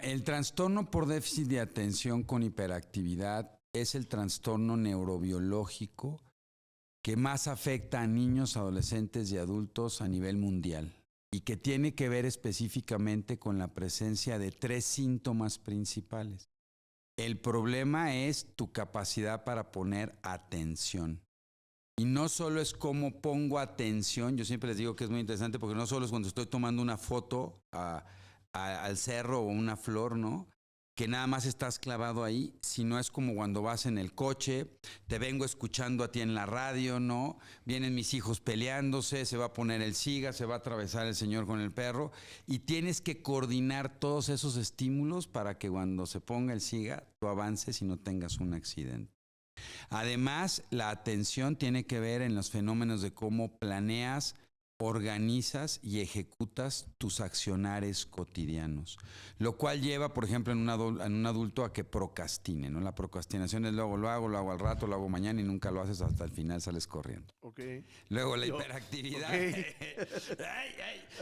El trastorno por déficit de atención con hiperactividad es el trastorno neurobiológico que más afecta a niños, adolescentes y adultos a nivel mundial y que tiene que ver específicamente con la presencia de 3 síntomas principales. El problema es tu capacidad para poner atención. Y no solo es cómo pongo atención, yo siempre les digo que es muy interesante porque no solo es cuando estoy tomando una foto al cerro o una flor, ¿no? Que nada más estás clavado ahí, sino es como cuando vas en el coche, te vengo escuchando a ti en la radio, ¿no? Vienen mis hijos peleándose, se va a poner el siga, se va a atravesar el señor con el perro y tienes que coordinar todos esos estímulos para que cuando se ponga el siga tú avances y no tengas un accidente. Además, la atención tiene que ver en los fenómenos de cómo planeas, organizas y ejecutas tus accionares cotidianos, lo cual lleva, por ejemplo, en un adulto a que procrastine, ¿no? La procrastinación es luego lo hago al rato, lo hago mañana y nunca lo hases hasta el final sales corriendo. Okay. Luego la hiperactividad. Okay.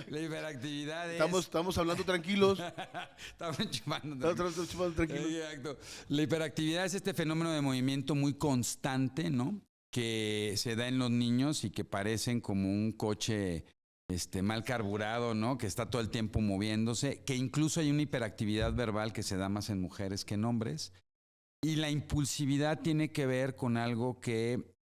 La hiperactividad estamos hablando tranquilos. Estamos chupando tranquilos. Exacto. La hiperactividad es este fenómeno de movimiento muy constante, ¿no? Que se da en los niños y que parecen como un coche mal carburado, ¿no? Que está todo el tiempo moviéndose, que incluso hay una hiperactividad verbal que se da más en mujeres que en hombres. Y la impulsividad tiene que ver con algo que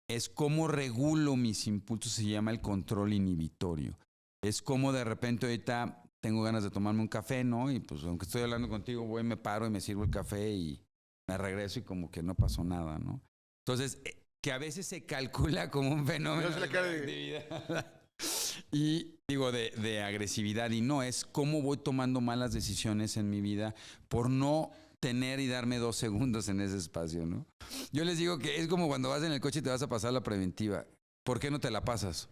es cómo regulo mis impulsos, se llama el control inhibitorio. Es como de repente ahorita tengo ganas de tomarme un café, ¿no? Y pues aunque estoy hablando contigo, voy, me paro y me sirvo el café y me regreso y como que no pasó nada, ¿no? Entonces, que a veces se calcula como un fenómeno de agresividad. Y digo, de agresividad, y no, es cómo voy tomando malas decisiones en mi vida por no tener y darme 2 segundos en ese espacio, ¿no? Yo les digo que es como cuando vas en el coche y te vas a pasar la preventiva. ¿Por qué no te la pasas?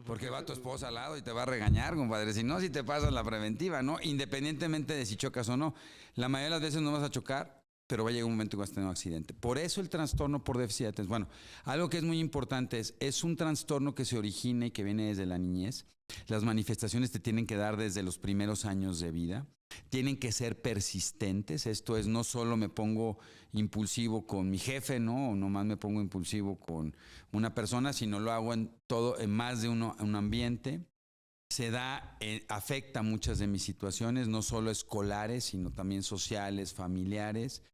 Porque va tu esposa al lado y te va a regañar, compadre. Si no, si te pasas la preventiva, ¿no? Independientemente de si chocas o no. La mayoría de las veces no vas a chocar, pero va a llegar un momento que vas a tener un accidente. Por eso el trastorno por déficit de atención. Bueno, algo que es muy importante es un trastorno que se origina y que viene desde la niñez. Las manifestaciones te tienen que dar desde los primeros años de vida. Tienen que ser persistentes. Esto es, no solo me pongo impulsivo con mi jefe, ¿no? O nomás me pongo impulsivo con una persona, sino lo hago en más de un ambiente. Se da, afecta muchas de mis situaciones, no solo escolares, sino también sociales, familiares.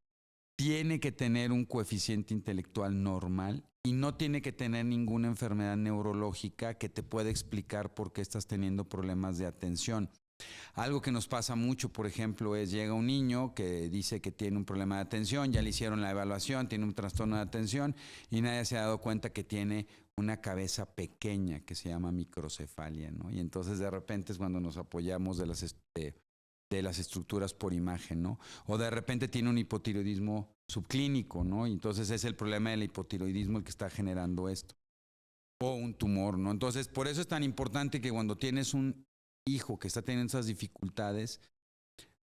Tiene que tener un coeficiente intelectual normal y no tiene que tener ninguna enfermedad neurológica que te pueda explicar por qué estás teniendo problemas de atención. Algo que nos pasa mucho, por ejemplo, es llega un niño que dice que tiene un problema de atención, ya le hicieron la evaluación, tiene un trastorno de atención y nadie se ha dado cuenta que tiene una cabeza pequeña que se llama microcefalia, ¿no? Y entonces de repente es cuando nos apoyamos de las estructuras por imagen, ¿no? O de repente tiene un hipotiroidismo subclínico, ¿no? Y entonces es el problema del hipotiroidismo el que está generando esto. O un tumor, ¿no? Entonces, por eso es tan importante que cuando tienes un hijo que está teniendo esas dificultades,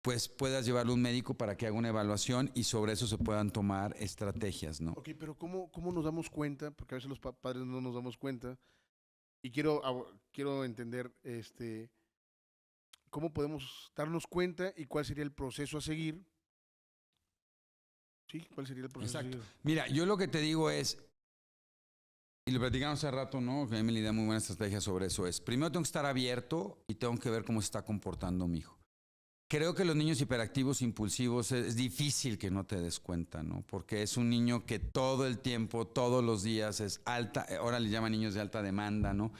pues puedas llevarlo a un médico para que haga una evaluación y sobre eso se puedan tomar estrategias, ¿no? Ok, pero ¿cómo nos damos cuenta? Porque a veces los padres no nos damos cuenta. Y quiero entender cómo podemos darnos cuenta y cuál sería el proceso a seguir. Sí, ¿cuál sería el proceso Exacto. a seguir? Mira, yo lo que te digo es, y lo platicamos hace rato, ¿no? Que Emily da muy buena estrategia sobre eso. Es, primero tengo que estar abierto y tengo que ver cómo se está comportando mi hijo. Creo que los niños hiperactivos impulsivos es difícil que no te des cuenta, ¿no? Porque es un niño que todo el tiempo, todos los días es alta, ahora le llaman niños de alta demanda, ¿no?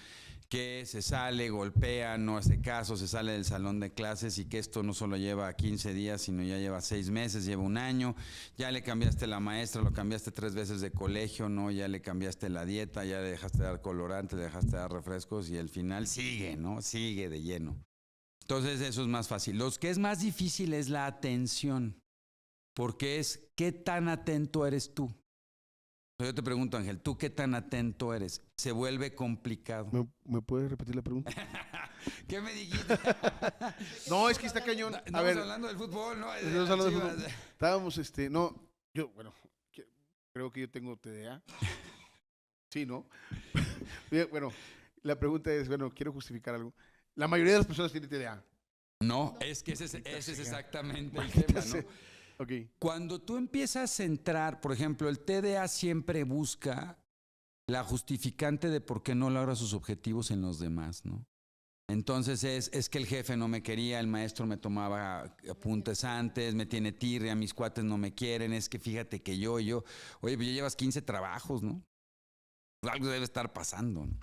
Que se sale, golpea, no hace caso, se sale del salón de clases y que esto no solo lleva 15 días, sino ya lleva 6 meses, lleva un año, ya le cambiaste la maestra, lo cambiaste 3 veces de colegio, ¿no? Ya le cambiaste la dieta, ya le dejaste de dar colorantes, le dejaste de dar refrescos y al final sigue, ¿no? Sigue de lleno. Entonces eso es más fácil. Lo que es más difícil es la atención, porque es qué tan atento eres tú. Yo te pregunto, Ángel, ¿tú qué tan atento eres? Se vuelve complicado. ¿Me puedes repetir la pregunta? ¿Qué me dijiste? No, es que está cañón. Estamos hablando del fútbol, ¿no? Estamos hablando del fútbol. Estábamos, no, creo que yo tengo TDA. Sí, ¿no? Bueno, la pregunta es, quiero justificar algo. La mayoría de las personas tienen TDA. No, es que ese es exactamente el Maldita tema, ¿no? sea. Ok. Cuando tú empiezas a centrar, por ejemplo, el TDA siempre busca la justificante de por qué no logra sus objetivos en los demás, ¿no? Entonces es que el jefe no me quería, el maestro me tomaba apuntes antes, me tiene tirria, mis cuates no me quieren, es que fíjate que oye, pues ya llevas 15 trabajos, ¿no? Algo debe estar pasando, ¿no?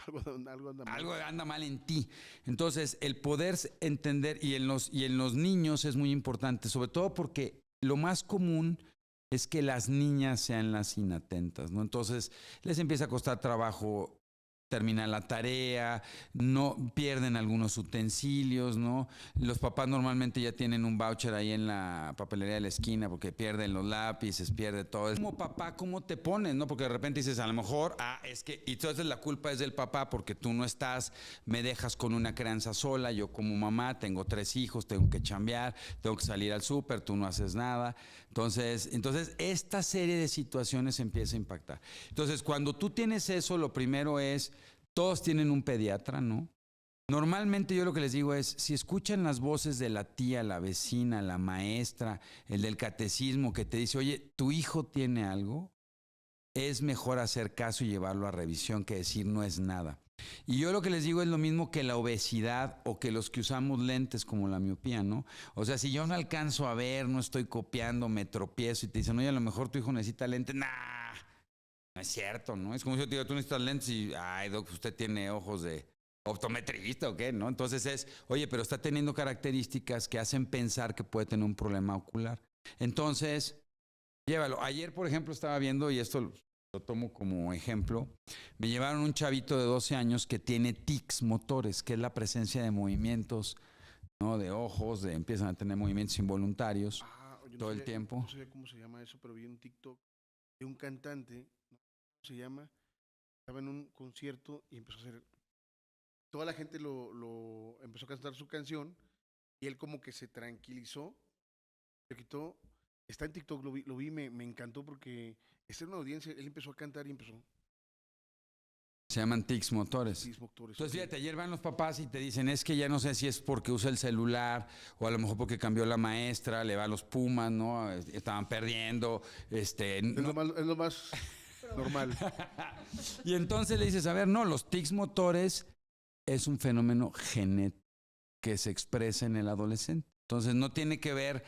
Algo anda mal. Algo anda mal en ti. Entonces, el poder entender, y en los niños es muy importante, sobre todo porque lo más común es que las niñas sean las inatentas, ¿no? Entonces, les empieza a costar trabajo terminar la tarea, no pierden algunos utensilios, ¿no? Los papás normalmente ya tienen un voucher ahí en la papelería de la esquina porque pierden los lápices, pierde todo. Como papá, ¿cómo te pones, no? Porque de repente dices, a lo mejor, es que, y entonces la culpa es del papá porque tú no estás, me dejas con una crianza sola, yo como mamá tengo 3 hijos, tengo que chambear, tengo que salir al súper, tú no haces nada. Entonces, esta serie de situaciones empieza a impactar. Entonces, cuando tú tienes eso, lo primero es, todos tienen un pediatra, ¿no? Normalmente yo lo que les digo es, si escuchan las voces de la tía, la vecina, la maestra, el del catecismo que te dice, oye, tu hijo tiene algo, es mejor hacer caso y llevarlo a revisión que decir no es nada. Y yo lo que les digo es lo mismo que la obesidad o que los que usamos lentes como la miopía, ¿no? O sea, si yo no alcanzo a ver, no estoy copiando, me tropiezo y te dicen, oye, a lo mejor tu hijo necesita lentes, nah, no es cierto, ¿no? Es como si yo te digo, tú necesitas lentes y, ay, doc, usted tiene ojos de optometrista o qué, ¿no? Entonces es, oye, pero está teniendo características que hacen pensar que puede tener un problema ocular. Entonces, llévalo. Ayer, por ejemplo, estaba viendo, y esto lo tomo como ejemplo, me llevaron un chavito de 12 años que tiene tics motores, que es la presencia de movimientos, ¿no? De ojos, empiezan a tener movimientos involuntarios Oye, todo el tiempo. No sabía cómo se llama eso, pero vi un TikTok de un cantante, ¿no? ¿Cómo se llama? Estaba en un concierto y empezó a hacer. Toda la gente lo empezó a cantar su canción y él como que se tranquilizó, se quitó. Está en TikTok, lo vi, me encantó porque está en una audiencia, él empezó a cantar y empezó. Se llaman tics motores. Sí, motores. Entonces, fíjate, ayer van los papás y te dicen, es que ya no sé si es porque usa el celular o a lo mejor porque cambió la maestra, le va a los Pumas, ¿no? Estaban perdiendo. Es lo más normal. Y entonces le dices, a ver, no, los tics motores es un fenómeno genético que se expresa en el adolescente. Entonces, no tiene que ver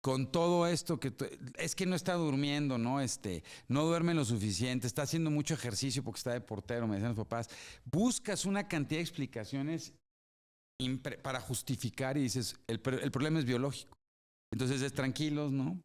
con todo esto que es que no está durmiendo, ¿no? No duerme lo suficiente, está haciendo mucho ejercicio porque está de portero, me decían los papás. Buscas una cantidad de explicaciones para justificar y dices, el problema es biológico. Entonces es tranquilos, ¿no?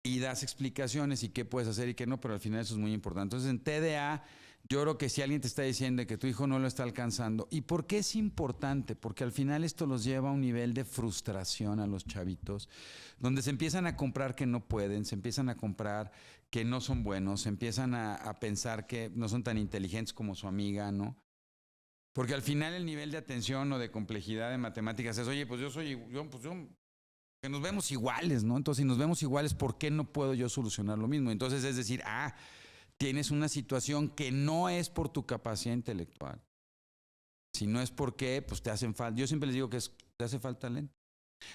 Y das explicaciones y qué puedes hacer y qué no, pero al final eso es muy importante. Entonces en TDA, yo creo que si alguien te está diciendo que tu hijo no lo está alcanzando, ¿y por qué es importante? Porque al final esto los lleva a un nivel de frustración a los chavitos, donde se empiezan a comprar que no pueden, se empiezan a comprar que no son buenos, se empiezan a pensar que no son tan inteligentes como su amiga, ¿no? Porque al final el nivel de atención o de complejidad de matemáticas es, oye, pues que nos vemos iguales, ¿no? Entonces, si nos vemos iguales, ¿por qué no puedo yo solucionar lo mismo? Entonces, es decir, tienes una situación que no es por tu capacidad intelectual, sino es porque pues, te hacen falta. Yo siempre les digo que te hace falta lente.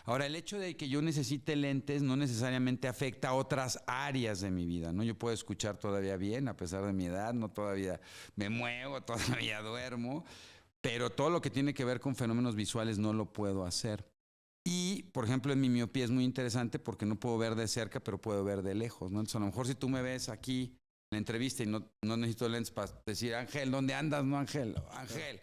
Ahora, el hecho de que yo necesite lentes no necesariamente afecta a otras áreas de mi vida, ¿no? Yo puedo escuchar todavía bien, a pesar de mi edad, no todavía me muevo, todavía duermo, pero todo lo que tiene que ver con fenómenos visuales no lo puedo hacer. Y, por ejemplo, en mi miopía es muy interesante porque no puedo ver de cerca, pero puedo ver de lejos, ¿no? Entonces, a lo mejor si tú me ves aquí en la entrevista y no necesito lentes para decir, Ángel, ¿dónde andas? No, Ángel, Ángel.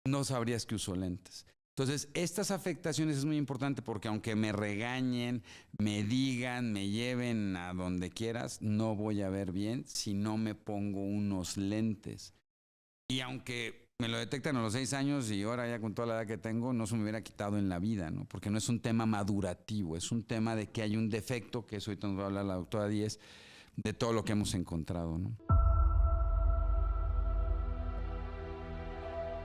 No sabrías que uso lentes. Entonces, estas afectaciones es muy importante porque aunque me regañen, me digan, me lleven a donde quieras, no voy a ver bien si no me pongo unos lentes. Y aunque me lo detectan a los 6 años y ahora ya con toda la edad que tengo, no se me hubiera quitado en la vida, ¿no? Porque no es un tema madurativo, es un tema de que hay un defecto, que eso ahorita nos va a hablar la doctora Díez, de todo lo que hemos encontrado, ¿no?